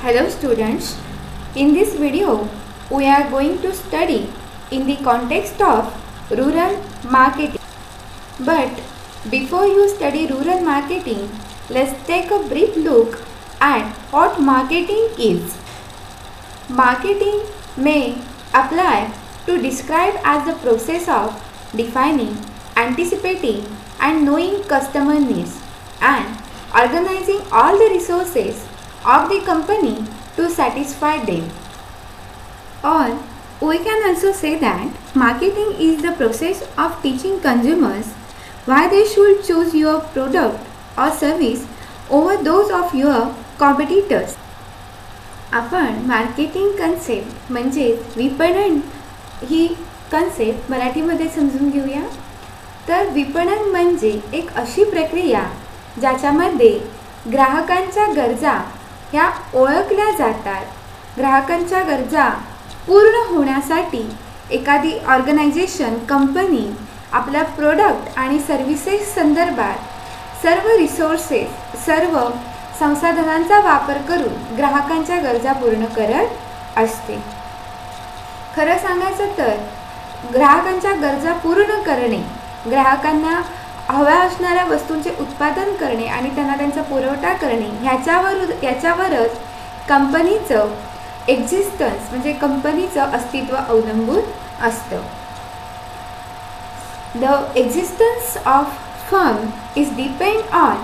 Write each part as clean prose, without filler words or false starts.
Hello students, in this video we are going to study in the context of rural marketing. But before you study rural marketing, let's take a brief look at what marketing is. Marketing may apply to describe as the process of defining, anticipating and knowing customer needs and organizing all the resources of the company to satisfy them. Or we can also say that marketing is the process of teaching consumers why they should choose your product or service over those of your competitors. आपण marketing concept म्हणजे विपणन ही concept मराठीमध्ये समजून घेऊया. तर विपणन म्हणजे एक अशी प्रक्रिया ज्याच्यामध्ये ग्राहकांच्या गरजा ह्या ओळखल्या जातात. ग्राहकांच्या गरजा पूर्ण होण्यासाठी एखादी ऑर्गनायझेशन कंपनी आपल्या प्रोडक्ट आणि सर्व्हिसेस संदर्भात सर्व रिसोर्सेस सर्व संसाधनांचा वापर करून ग्राहकांच्या गरजा पूर्ण करत असते. खरं सांगायचं तर ग्राहकांच्या गरजा पूर्ण करणे, ग्राहकांना हव्या असणाऱ्या वस्तूंचे उत्पादन करणे आणि त्यांना त्यांचा पुरवठा करणे याच्यावरच कंपनीचं एक्झिस्टन्स म्हणजे कंपनीचं अस्तित्व अवलंबून असतं. The existence of firm is depend on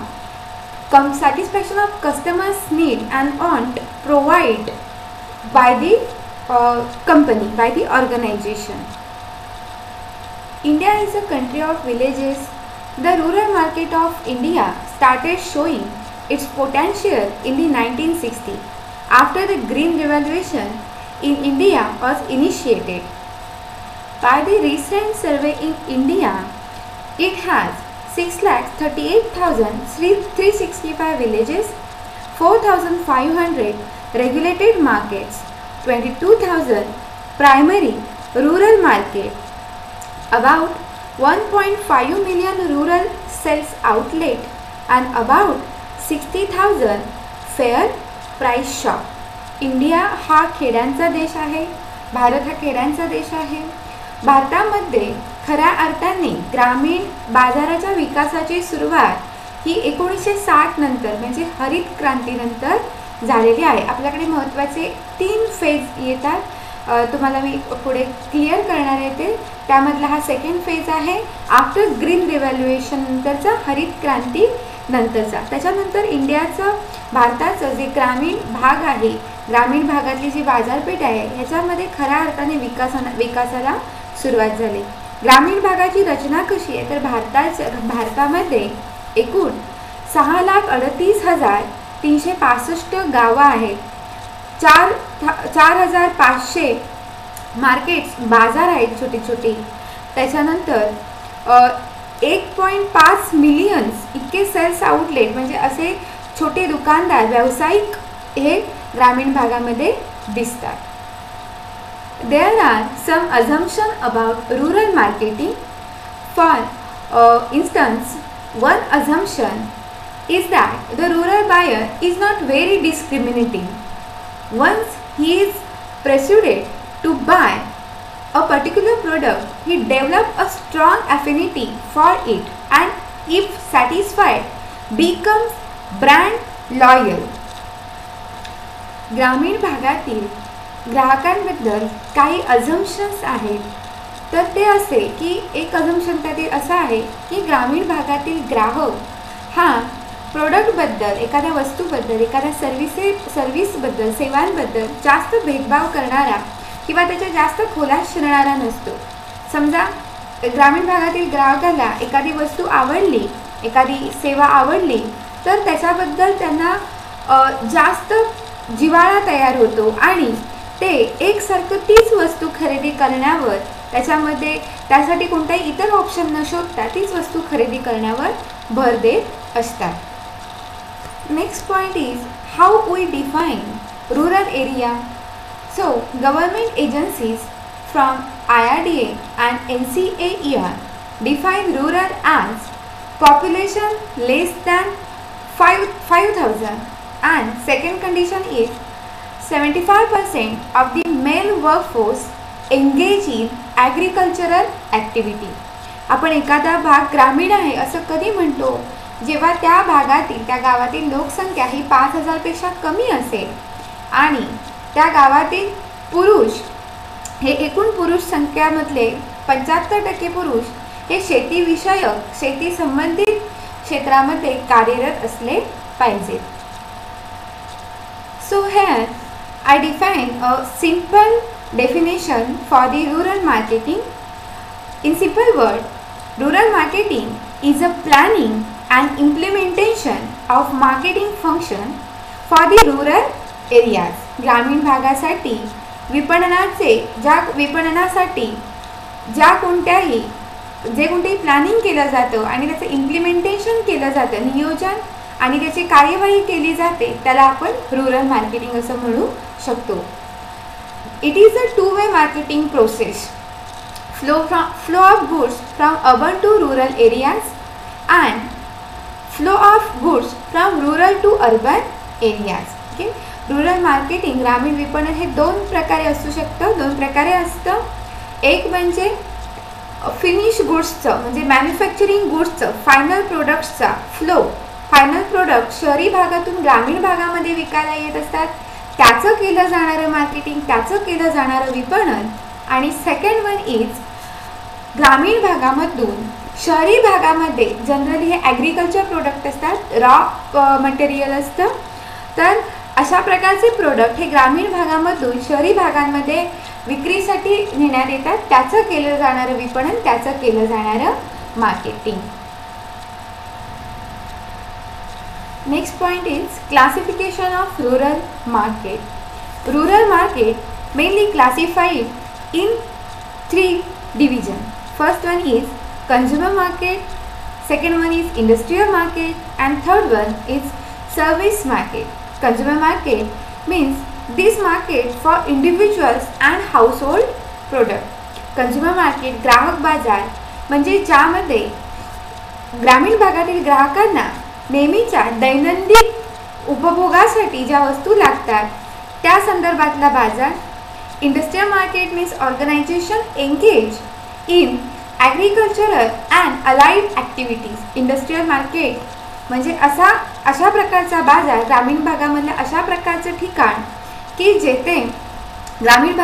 satisfaction of customers' need and want provided by the company, by the organization. India is a country of villages. The rural market of India started showing its potential in the 1960s after the Green Revolution in India was initiated. By the recent survey in India, it has 6,38,365 villages, 4,500 regulated markets, 22,000 primary rural market, about 1.5 million rural sales outlet and about 60,000 fair price shop. India हा खेड्यांचा देश आहे. भारत हा खेड्यांचा देश आहे. भारतामध्ये खऱ्या अर्थाने ग्रामीण बाजाराच्या विकासाची सुरुवात ही 1960 नंतर म्हणजे हरित क्रांतीनंतर झालेली आहे. आपल्याकडे महत्त्वाचे 3 फेज येतात. तुम्हाला मी पुढे क्लिअर करणार आहे ते. त्यामधला हा सेकंड फेज आहे आफ्टर ग्रीन रिव्हॉल्युशन नंतरचा, हरित क्रांती नंतरचा. त्याच्यानंतर इंडियाचं भारताचं जे ग्रामीण भाग आहे, ग्रामीण भागातली जी बाजारपेठ आहे ह्याच्यामध्ये खऱ्या अर्थाने विकासाला सुरुवात झाली. ग्रामीण भागाची रचना कशी आहे तर भारतामध्ये एकूण 6,38,365 गावं आहेत. 4,500 मार्केट्स बाजार आहेत छोटे छोटे. त्याच्यानंतर 1.5 मिलियन्स इतके सेल्स आउटलेट म्हणजे असे छोटे दुकानदार व्यावसायिक हे ग्रामीण भागामध्ये दिसतात. There are some assumptions about rural marketing. For instance, one assumption is that the rural buyer is not very discriminating. Once he is persuaded to buy a particular product, he develops a strong affinity for it and if satisfied, becomes brand loyal. ग्रामीण भागातील ग्राहकांबद्दल काही अझम्पशन्स आहेत. तर ते असे की एक assumption त्यातील असं आहे की ग्रामीण भागातील ग्राहक हा प्रोडक्टबद्दल, एखाद्या वस्तूबद्दल, एखाद्या सर्व्हिसबद्दल, सेवांबद्दल जास्त भेदभाव करणारा किंवा त्याच्या जास्त खोलात शिरणारा नसतो. समजा ग्रामीण भागातील ग्राहकाला एखादी वस्तू आवडली, एखादी सेवा आवडली तर त्याच्याबद्दल त्यांना जास्त जिव्हाळा तयार होतो आणि ते एकसारखं तीच वस्तू खरेदी करण्यावर, त्यासाठी कोणताही इतर ऑप्शन न शोधता तीच वस्तू खरेदी करण्यावर भर देत असतात. Next point is how we define rural area. So government agencies from IRDA and NCAER define rural as population less than 5,000 and second condition is 75% of the male workforce engage in agricultural activity. आपण एखादा भाग ग्रामीण आहे असं कधी म्हणतो जेव्हा त्या भागातील त्या गावातील लोकसंख्या ही 5000 पेक्षा कमी असेल आणि त्या गावातील पुरुष हे एकूण पुरुष संख्यामधले 75% पुरुष हे शेतीविषयक शेती संबंधित क्षेत्रामध्ये कार्यरत असले पाहिजेत. So here I define a simple definition for the rural marketing. In simple word, rural marketing is a planning and implementation of marketing function for the rural areas. ग्रामीण भागासाठी विपणनासाठी जे कोणतेही प्लॅनिंग केलं जातं आणि त्याचं इम्प्लिमेंटेशन केलं जातं, नियोजन आणि त्याची कार्यवाही केली जाते, त्याला आपण रुरल मार्केटिंग असं म्हणू शकतो. It is a two way marketing process. flow of goods from urban to rural areas and flow of goods from rural to urban areas. Okay, rural marketing ग्रामीण विपणन हे दोन प्रकारे असतं. एक म्हणजे फिनिश गुड्सचं म्हणजे मॅन्युफॅक्चरिंग गुड्सचं फायनल प्रोडक्ट्सचा फ्लो. फायनल प्रोडक्ट शहरी भागातून ग्रामीण भागामध्ये विकायला येत असतात, त्याचं केलं जाणारं मार्केटिंग, त्याचं केलं जाणारं विपणन. आणि सेकंड वन इज ग्रामीण भागामधून शहरी भागामध्ये जनरली हे ॲग्रिकल्चर प्रोडक्ट असतात, रॉ मटेरियल असतं. तर अशा प्रकारचे प्रोडक्ट हे ग्रामीण भागामधून शहरी भागांमध्ये विक्रीसाठी नेण्यात येतात, त्याचं केलं जाणारं विपणन, त्याचं केलं जाणारं marketing. Next point is classification of rural market. Rural market mainly classified in 3 division. First one is consumer market, second one is industrial market, and third one is service market. Consumer market means this market for individuals and household product. Consumer market ग्राहक बाजार म्हणजे ज्यामध्ये ग्रामीण भागातील ग्राहकांना नेहमीच्या दैनंदिन उपभोगासाठी ज्या वस्तू लागतात त्या संदर्भातला बाजार. Industrial market means organization engage in agricultural and allied activities. Industrial market म्हणजे अशा प्रकारचा बाजार, ग्रामीण भागामधलं अशा प्रकारचं ठिकाण की जेथे ग्रामीण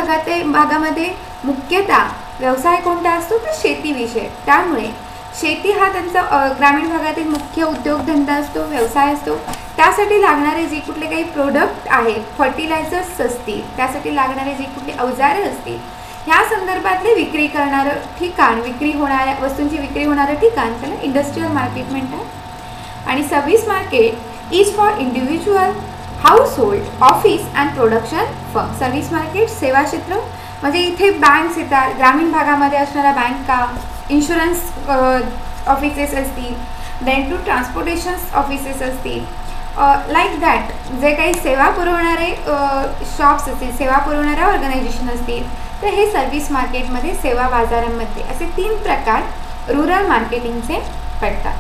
भागामध्ये मुख्यतः व्यवसाय कोणता असतो तर शेतीविषयक. त्यामुळे शेती हा त्यांचा ग्रामीण भागातील मुख्य उद्योगधंदा असतो, व्यवसाय असतो. त्यासाठी लागणारे जे कुठले काही प्रोडक्ट आहेत, फर्टिलायझर्स असतील, त्यासाठी लागणारे जे कुठले अवजारे असतील, ह्या संदर्भातले विक्री करणारं ठिकाण, वस्तूंची विक्री होणारं ठिकाण त्याला इंडस्ट्रियल मार्केट म्हणतात. आणि service market is for individual, household, office and production firm. Service market सेवा क्षेत्र म्हणजे इथे बँक्स येतात, ग्रामीण भागामध्ये असणाऱ्या बँका, इन्शुरन्स ऑफिसेस असतील, देन टू ट्रान्सपोर्टेशन ऑफिसेस असतील, लाईक दॅट जे काही सेवा पुरवणारे शॉप्स असतील, सेवा पुरवणाऱ्या ऑर्गनायझेशन असतील, तर हे सर्व्हिस मार्केटमध्ये सेवा बाजारांमध्ये असे 3 प्रकार रुरल मार्केटिंगचे पडतात.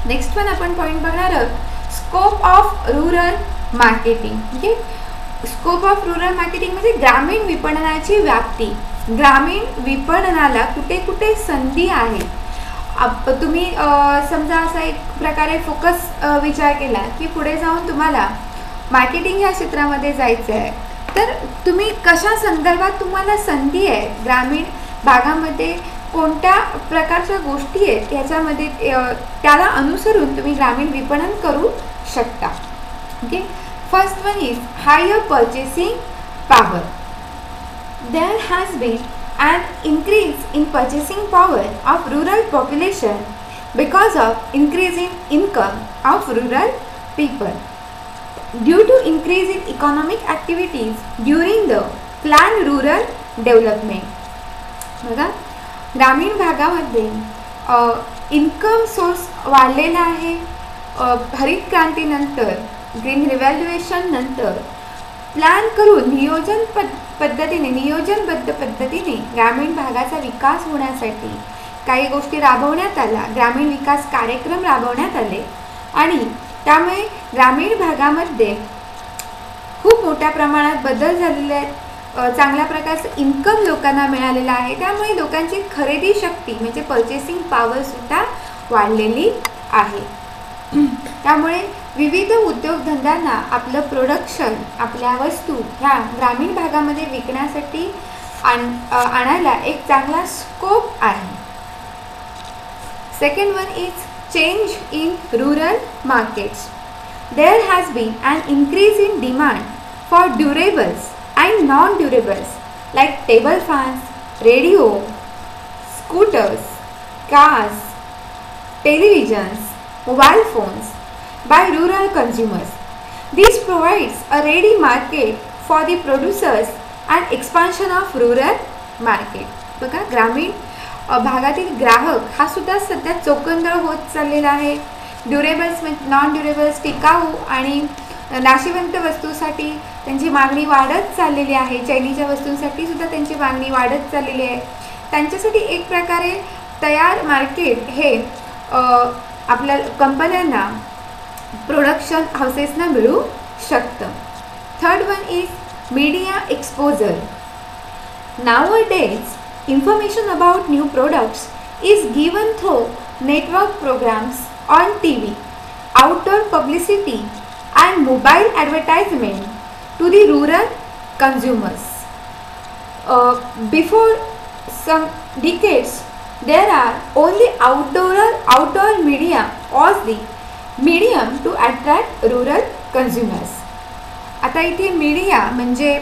नेक्स्ट वन आपण पॉईंट बघणार आहोत scope of rural marketing. Okay, scope of rural marketing म्हणजे ग्रामीण विपणनाची व्याप्ती. ग्रामीण विपणनाला कुठे कुठे संधी आहे. तुम्ही समजा असा एक प्रकारे फोकस विचार केला की पुढे जाऊन तुम्हाला मार्केटिंग ह्या क्षेत्रामध्ये जायचं आहे, तर तुम्ही कशा संदर्भात तुम्हाला संधी आहे, ग्रामीण भागामध्ये कोणत्या प्रकारच्या गोष्टी आहेत ह्याच्यामध्ये त्याला अनुसरून तुम्ही ग्रामीण विपणन करू शकता. Okay, first one is higher purchasing power. There has been an increase in purchasing power of rural population because of increase in income of rural people due to increase in economic activities during the planned rural development. बघा, ग्रामीण भागामध्ये income source वाढलेला आहे. हरित क्रांतीनंतर, green revaluation नंतर plan करून नियोजनबद्ध पद्धतीने ग्रामीण भागाचा विकास होण्यासाठी काही गोष्टी राबवण्यात आल्या, ग्रामीण विकास कार्यक्रम राबवण्यात आले आणि त्यामुळे ग्रामीण भागामध्ये खूप मोठ्या प्रमाणात बदल झालेले आहेत. चांगल्या प्रकारचं इन्कम लोकांना मिळालेलं आहे. त्यामुळे लोकांची खरेदी शक्ती म्हणजे पर्चेसिंग पॉवरसुद्धा वाढलेली आहे. त्यामुळे विविध उद्योगधंद्यांना आपलं प्रोडक्शन, आपल्या वस्तू ह्या ग्रामीण भागामध्ये विकण्यासाठी आणायला एक चांगला स्कोप आहे. Second one is change in rural markets. There has been an increase in demand for durables and non-durables like table fans, radio, scooters, cars, televisions, mobile phones by rural consumers. This provides a ready market for the producers and expansion of rural market. बघा, ग्रामीण भागातील ग्राहक हा सुद्धा सध्या चोखंदळ होत चाललेला आहे. ड्युरेबल्स नॉन ड्युरेबल्स टिकाऊ आणि नाशिवंत वस्तूसाठी त्यांची मागणी वाढत चाललेली आहे. चैनीच्या वस्तूंसाठी सुद्धा त्यांची मागणी वाढत चाललेली आहे. त्यांच्यासाठी एक प्रकारे तयार मार्केट हे आपल्या कंपन्यांना, प्रोडक्शन हाऊसेसना मिळू शकतं. Third one is media exposure. Nowadays information about new products is given through network programs on TV, outdoor publicity and mobile advertisement to the rural consumers. Before some decades there are only outdoor media was the medium to attract rural consumers. आता इथे media म्हणजे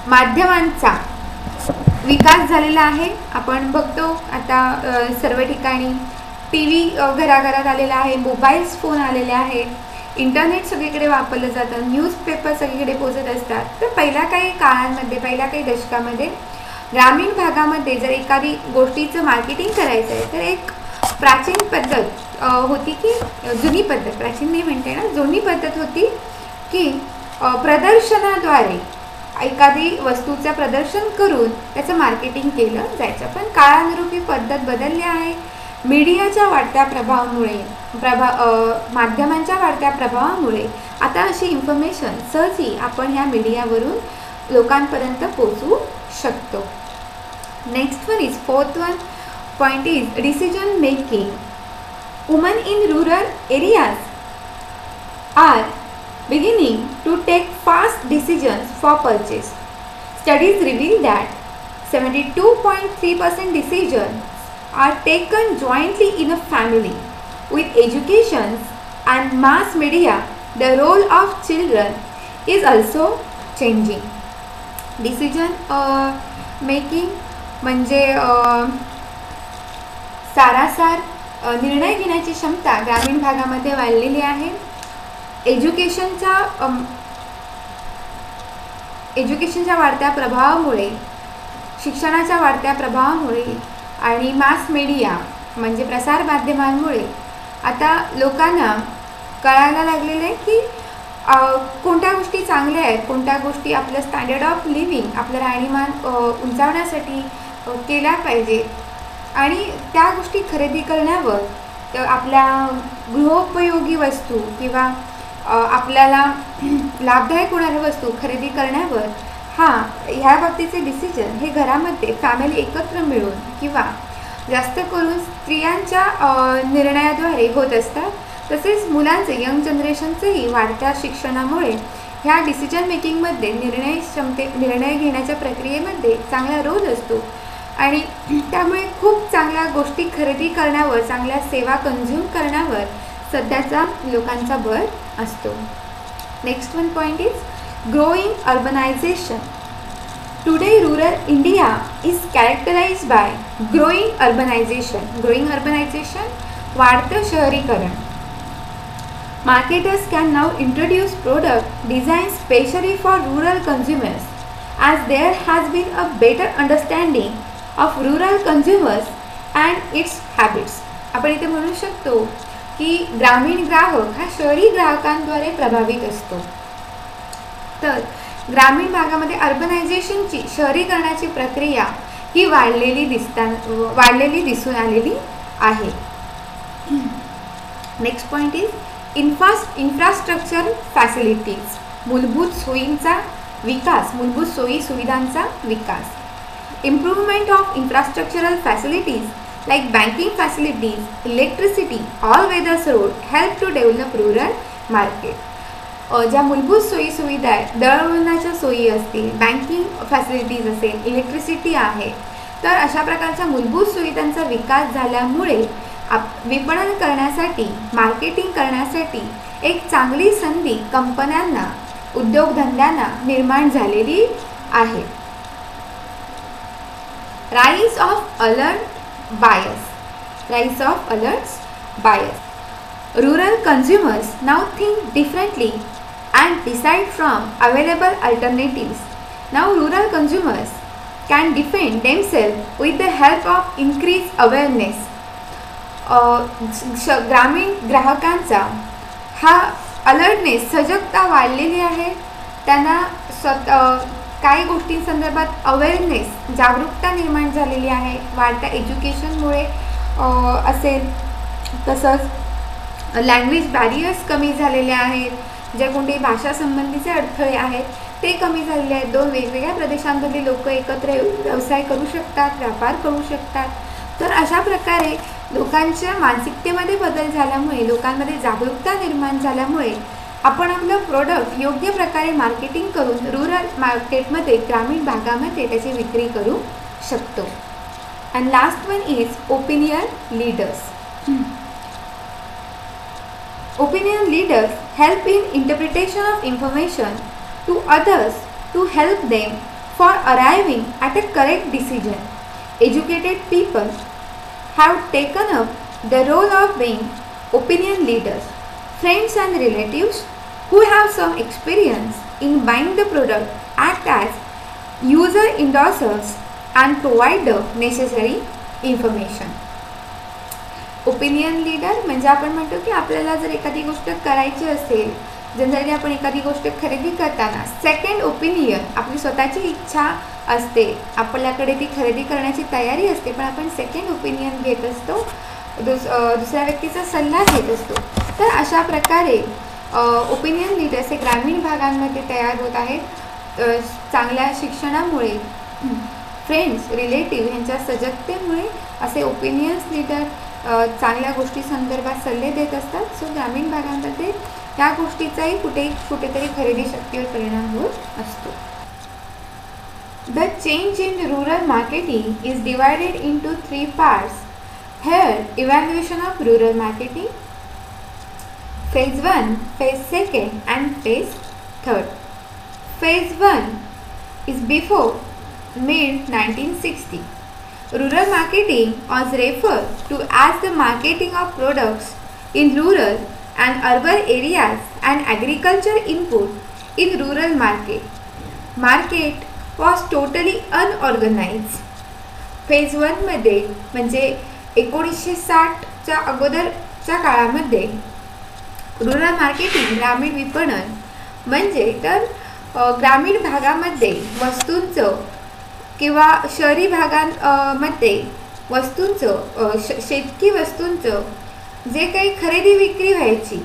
माध्यमांचा विकास झालेला आहे. आपण बघतो आता सर्व ठिकाणी टी व्ही घराघरात आलेला आहे, मोबाईल्स फोन आलेले आहेत, इंटरनेट सगळीकडे वापरलं जातं, न्यूजपेपर सगळीकडे पोचत असतात. तर पहिल्या काही काळांमध्ये, पहिल्या काही दशकामध्ये ग्रामीण भागामध्ये जर एखादी गोष्टीचं मार्केटिंग करायचं आहे तर एक प्राचीन पद्धत होती की जुनी पद्धत, प्राचीन नाही म्हणते ना, जुनी पद्धत होती की प्रदर्शनाद्वारे एखादी वस्तूचं प्रदर्शन करून त्याचं मार्केटिंग केलं जायचं. पण काळानुरूपी पद्धत बदलली आहे. मीडियाच्या वाढत्या प्रभावामुळे, माध्यमांच्या वाढत्या प्रभावामुळे आता अशी इन्फॉर्मेशन सहजी आपण ह्या मीडियावरून लोकांपर्यंत पोहोचवू शकतो. Next one is fourth one point is decision making. Woman in rural areas are beginning to take fast decisions for purchase. Studies reveal that 72.3% decisions are taken jointly in a family. With education and mass media, the role of children is also changing. Decision making म्हणजे सारासार निर्णय घेण्याची क्षमता ग्रामीण भागामध्ये वाढलेली आहे. एज्युकेशनच्या वाढत्या प्रभावामुळे, शिक्षणाच्या वाढत्या प्रभावामुळे आणि मास मीडिया म्हणजे प्रसार माध्यमांमुळे आता लोकांना कळायला लागलेलं आहे की कोणत्या गोष्टी चांगल्या आहेत, कोणत्या गोष्टी आपलं स्टँडर्ड ऑफ लिव्हिंग, आपलं राहणीमान उंचावण्यासाठी केल्या पाहिजेत आणि त्या गोष्टी खरेदी करण्यावर, आपल्या गृहोपयोगी वस्तू किंवा आपल्याला लाभदायक होणाऱ्या वस्तू खरेदी करण्यावर ह्या बाबतीचे डिसिजन हे घरामध्ये फॅमिली एकत्र मिळून किंवा जास्त करून स्त्रियांच्या निर्णयाद्वारे होत असतात. तसेच मुलांचे, यंग जनरेशनचेही वाढत्या शिक्षणामुळे ह्या डिसिजन मेकिंगमध्ये, निर्णय घेण्याच्या प्रक्रियेमध्ये चांगला रोल असतो आणि त्यामुळे खूप चांगल्या गोष्टी खरेदी करण्यावर, चांगल्या सेवा कंझ्युम करण्यावर सध्याचा लोकांचा भर असतो. Next one point is growing urbanisation. Today rural India is कॅरेक्टराइज्ड bye growing urbanisation, वाढतं शहरीकरण. Marketers can now introduce product designed specially for rural consumers as there has been a better understanding of rural consumers and its habits. आपण इथे म्हणू शकतो की ग्रामीण ग्राहक हा शहरी ग्राहकांद्वारे प्रभावित असतो. तर ग्रामीण भागामध्ये अर्बनायझेशनची, शहरीकरणाची प्रक्रिया ही वाढलेली दिसून आलेली आहे. Next point is infrastructure facilities, मूलभूत सोयींचा विकास, मूलभूत सोयी सुविधांचा विकास. Improvement of infrastructural facilities like banking facilities, electricity, all weathers road help to develop rural market. ज्या मूलभूत सोयी सुविधा आहेत, दळणवळणाच्या सोयी असतील, बँकिंग फॅसिलिटीज असेल, इलेक्ट्रिसिटी आहे, तर अशा प्रकारच्या मूलभूत सुविधांचा विकास झाल्यामुळे विपणन करण्यासाठी, मार्केटिंग करण्यासाठी एक चांगली संधी कंपन्यांना, उद्योगधंद्यांना निर्माण झालेली आहे. Rise of alert bias. Rise of alert bias. Rural consumers now think differently and decide from available alternatives. Now rural consumers can defend themselves with the help of increased awareness. ग्रामीण ग्राहकांचा हा अलर्टनेस, सजगता वाढलेली आहे. त्यांना काही गोष्टींसंदर्भात awareness, जागरूकता निर्माण झालेली आहे. वाढत्या एज्युकेशनमुळे असेल, तसंच लँग्वेज बॅरियर्स कमी झालेले आहेत. जे कोणते भाषासंबंधीचे अडथळे आहेत ते कमी झालेले आहेत. दोन वेगवेगळ्या प्रदेशांमधली लोक एकत्र येऊन व्यवसाय करू शकतात, व्यापार करू शकतात. तर अशा प्रकारे लोकांच्या मानसिकतेमध्ये बदल झाल्यामुळे, लोकांमध्ये जागरूकता निर्माण झाल्यामुळे आपण आपलं प्रोडक्ट योग्य प्रकारे मार्केटिंग करून रूरल मार्केटमध्ये, ग्रामीण भागामध्ये त्याची विक्री करू शकतो. And last one is opinion leaders. Opinion leaders help in interpretation of information to others to help them for arriving at a correct decision. Educated people have taken up the role of being opinion leaders. Friends and relatives who have some experience in buying the product act as user endorsers and provide the necessary information. Opinion leader म्हणजे आपण म्हणतो की आपल्याला जर एखादी गोष्ट करायची असेल, जनरली आपण एखादी गोष्ट खरेदी करताना सेकंड ओपिनियन, आपली स्वतःची इच्छा असते, आपल्याकडे ती खरेदी करण्याची तयारी असते, पण आपण सेकंड ओपिनियन घेत असतो, दुसऱ्या व्यक्तीचा सल्ला घेत असतो. तर अशा प्रकारे ओपिनियन लीडर्स हे ग्रामीण भागांमध्ये तयार होत आहेत. चांगल्या शिक्षणामुळे, फ्रेंड्स, रिलेटिव्ह यांच्या सजगतेमुळे असे ओपिनियन्स लीडर चांगल्या गोष्टी संदर्भात सल्ले देत असतात. सो ग्रामीण भागांमध्ये या गोष्टीचाही कुठेतरी खरेदी शक्तीवर परिणाम होत असतो. The change in rural marketing is divided into 3 parts. Here, evaluation of rural marketing, phase 1, phase 2 and phase 3. Phase 1 is before mid-1960. Rural marketing was referred to as the marketing of products in rural and urban areas and agriculture input in rural market. Market was totally unorganized. Phase 1 मध्ये म्हणजे 1960च्या अगोदरच्या काळामध्ये rural marketing, ग्रामीण विपणन म्हणजे तर ग्रामीण भागामध्ये वस्तूंचं किंवा शहरी भागांमध्ये वस्तूंचं, शेतकी वस्तूंचं जे काही खरेदी विक्री व्हायची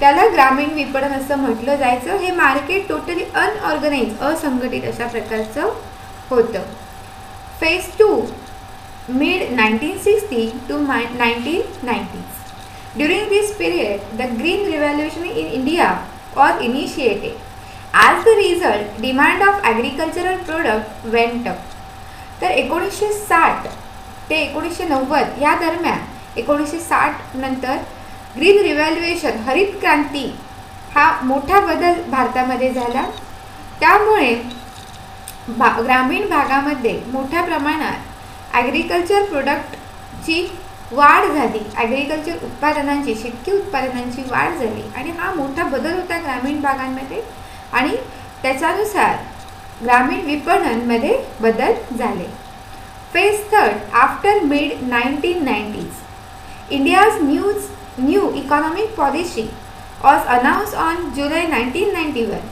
त्याला ग्रामीण विपणन असं म्हटलं जायचं. हे मार्केट टोटली अनऑर्गनाइज, असंघटित अशा प्रकारचं होतं. Phase 2 mid-1960 to 1990s. During this period, the Green Revolution in India was initiated. As the result, demand of agricultural product went up. तर 1960 ते 1990 या दरम्यान, 1960 नंतर ग्रीन रिव्हॉल्युशन, हरित क्रांती हा मोठा बदल भारतामध्ये झाला. त्यामुळे ग्रामीण भागामध्ये मोठ्या प्रमाणात ॲग्रिकल्चर प्रोडक्टची वाढ झाली, ॲग्रिकल्चर उत्पादनांची, शेतकी उत्पादनांची वाढ झाली आणि हा मोठा बदल होता ग्रामीण भागांमध्ये आणि त्याच्यानुसार ग्रामीण विपणनमध्ये बदल झाले. Phase 3 after mid-1990s, India's new economic policy was announced on July 1991.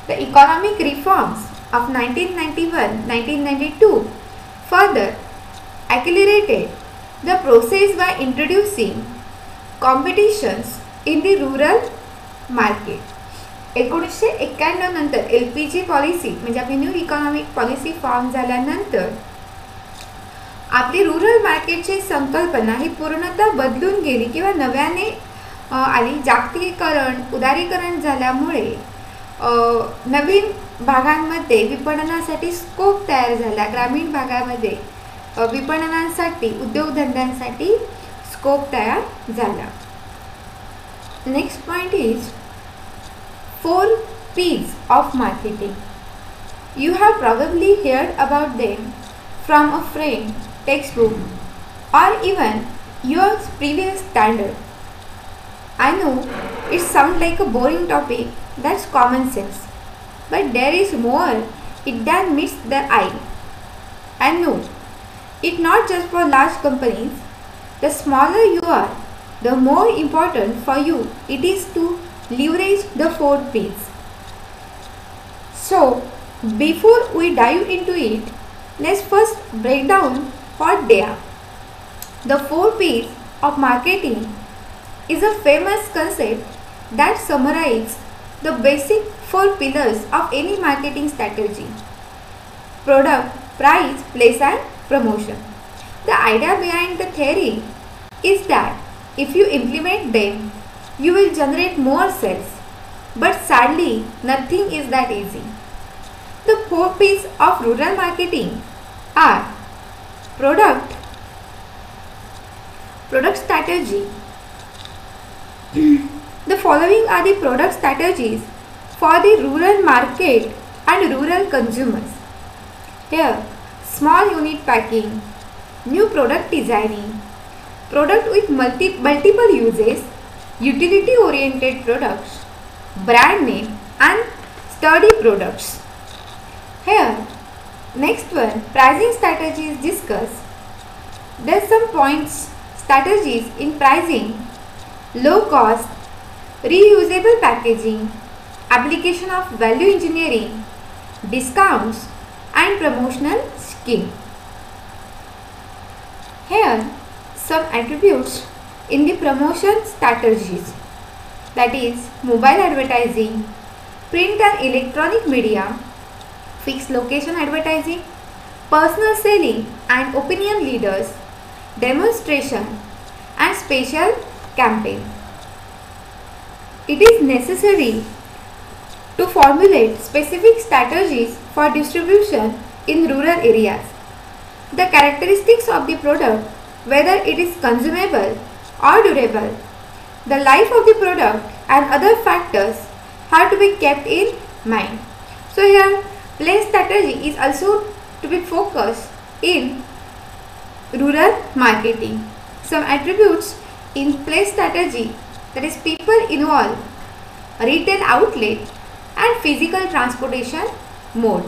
The economic reforms of 1991-1992 further accelerated the process by introducing competitions in the rural market. 1991 नंतर LPG पॉलिसी म्हणजे आपली न्यू इकॉनॉमिक पॉलिसी फॉर्म झाल्यानंतर आपली rural मार्केटची संकल्पना ही पूर्णतः बदलून गेली किंवा नव्याने आली. जागतिकीकरण उदारीकरण झाल्यामुळे नवीन भागांमध्ये विपणनासाठी स्कोप तयार झाला. ग्रामीण भागामध्ये विपणनासाठी उद्योगधंद्यांसाठी स्कोप तयार झाला. Next point is 4 P's of marketing. You have probably heard about them from a friend, textbook, or even your previous standard. I know it sounds like a boring topic, that's common sense, but there is more it than meets the eye. And no, it's not just for large companies. The smaller you are, the more important for you it is to leverage the 4 P's. So, before we dive into it, let's first break down what they are. The 4 P's of marketing is a famous concept that summarizes the basic 4 pillars of any marketing strategy: product, price, place, and promotion. The idea behind the theory is that if you implement them, you will generate more sales. But sadly, nothing is that easy. The 4 P's of rural marketing are product strategy. The following are the product strategies for the rural market and rural consumers. Here, small unit packing, new product designing, product with multiple uses, utility oriented products, brand name, and sturdy products. Here, next one, pricing strategies discussed. There are some points strategies in pricing: low cost, reusable packaging, application of value engineering, discounts, and promotional scheme. Here, some attributes in the promotion strategies, that is mobile advertising, print and electronic media, fixed location advertising, personal selling and opinion leaders, demonstration, and special campaign. It is necessary to formulate specific strategies for distribution in rural areas. The characteristics of the product, whether it is consumable or durable, the life of the product, and other factors have to be kept in mind. So here, place strategy is also to be focused in rural marketing. Some attributes in place strategy, that is people involved, retail outlet, and physical transportation mode.